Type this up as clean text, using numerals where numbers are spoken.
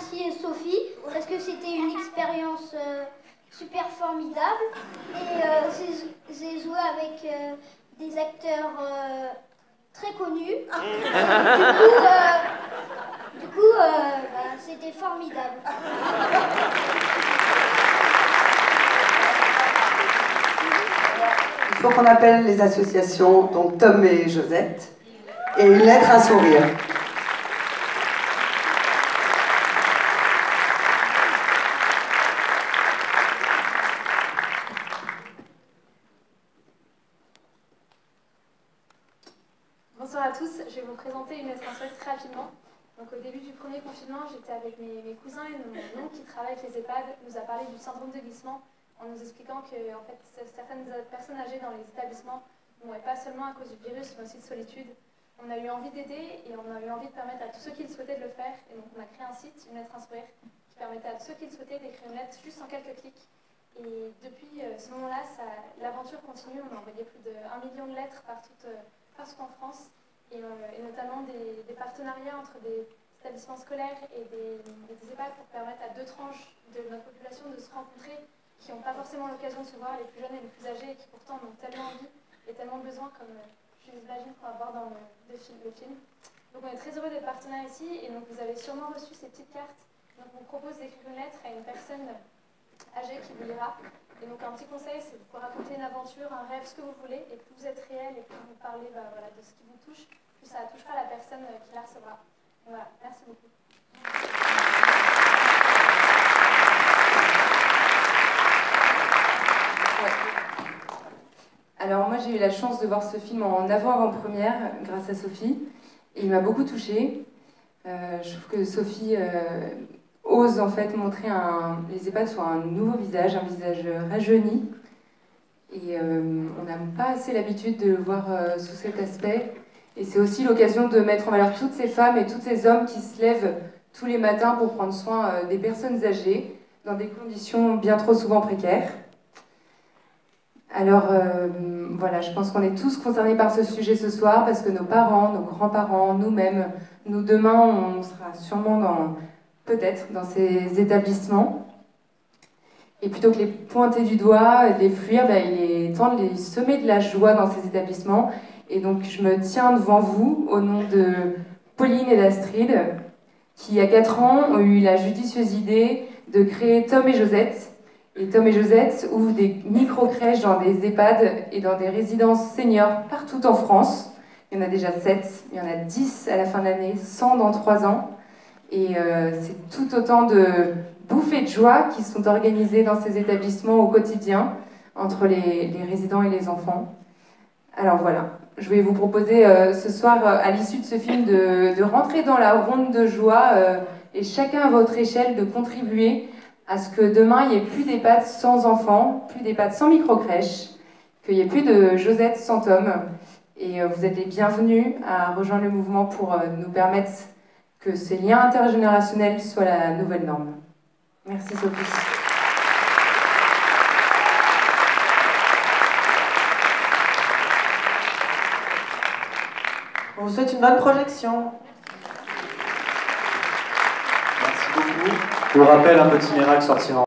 remercier Sophie parce que c'était une expérience super formidable. Et j'ai joué avec des acteurs très connus. Du coup, c'était formidable. Il faut qu'on appelle les associations, donc Tom et Josette, et une lettre, un sourire. Bonsoir à tous, je vais vous présenter une lettre insolite très rapidement. Donc au début du premier confinement, j'étais avec mes cousins et mon oncle qui travaille avec les EHPAD nous a parlé du syndrome de glissement en nous expliquant que en fait, certaines personnes âgées dans les établissements ne mouraient pas seulement à cause du virus mais aussi de solitude. On a eu envie d'aider et on a eu envie de permettre à tous ceux qui le souhaitaient de le faire. Et donc on a créé un site, une lettre inspirée, qui permettait à tous ceux qui le souhaitaient d'écrire une lettre juste en quelques clics. Et depuis ce moment-là, l'aventure continue. On a envoyé plus de 1 million de lettres partout en France. Et notamment des partenariats entre des établissements scolaires et des EHPAD pour permettre à 2 tranches de notre population de se rencontrer, qui n'ont pas forcément l'occasion de se voir, les plus jeunes et les plus âgés, et qui pourtant en ont tellement envie et tellement besoin, comme j'imagine qu'on va voir dans le film. Donc on est très heureux d'être partenaire ici, et donc vous avez sûrement reçu ces petites cartes. Donc on vous propose d'écrire une lettre à une personne âgée qui vous lira. Et donc un petit conseil, c'est de pouvoir raconter une aventure, un rêve, ce que vous voulez, et plus vous êtes réel et plus vous parlez de ce qui vous touche, plus ça touchera la personne qui la recevra. Donc voilà, merci beaucoup. Alors moi j'ai eu la chance de voir ce film en avant-première grâce à Sophie, et il m'a beaucoup touchée. Je trouve que Sophie ose en fait montrer les EHPAD sur un nouveau visage, un visage rajeuni. Et on n'a pas assez l'habitude de le voir sous cet aspect. Et c'est aussi l'occasion de mettre en valeur toutes ces femmes et tous ces hommes qui se lèvent tous les matins pour prendre soin des personnes âgées dans des conditions bien trop souvent précaires. Alors voilà, je pense qu'on est tous concernés par ce sujet ce soir parce que nos parents, nos grands-parents, nous-mêmes, nous demain, on sera sûrement peut-être dans ces établissements. Et plutôt que les pointer du doigt, de les fuir, il est temps de les semer de la joie dans ces établissements. Et donc je me tiens devant vous au nom de Pauline et d'Astrid, qui à 4 ans ont eu la judicieuse idée de créer Tom et Josette. Et Tom et Josette ouvrent des micro-crèches dans des EHPAD et dans des résidences seniors partout en France. Il y en a déjà 7, il y en a 10 à la fin de l'année, 100 dans 3 ans. Et c'est tout autant de bouffées de joie qui sont organisées dans ces établissements au quotidien entre les résidents et les enfants. Alors voilà, je vais vous proposer ce soir, à l'issue de ce film, de rentrer dans la ronde de joie et chacun à votre échelle de contribuer à ce que demain, il n'y ait plus d'EHPAD sans enfants, plus d'EHPAD sans micro-crèche, qu'il n'y ait plus de Josette sans Tom. Et vous êtes les bienvenus à rejoindre le mouvement pour nous permettre que ces liens intergénérationnels soient la nouvelle norme. Merci Sophie. On vous souhaite une bonne projection. Merci beaucoup. Je vous rappelle un petit miracle sorti en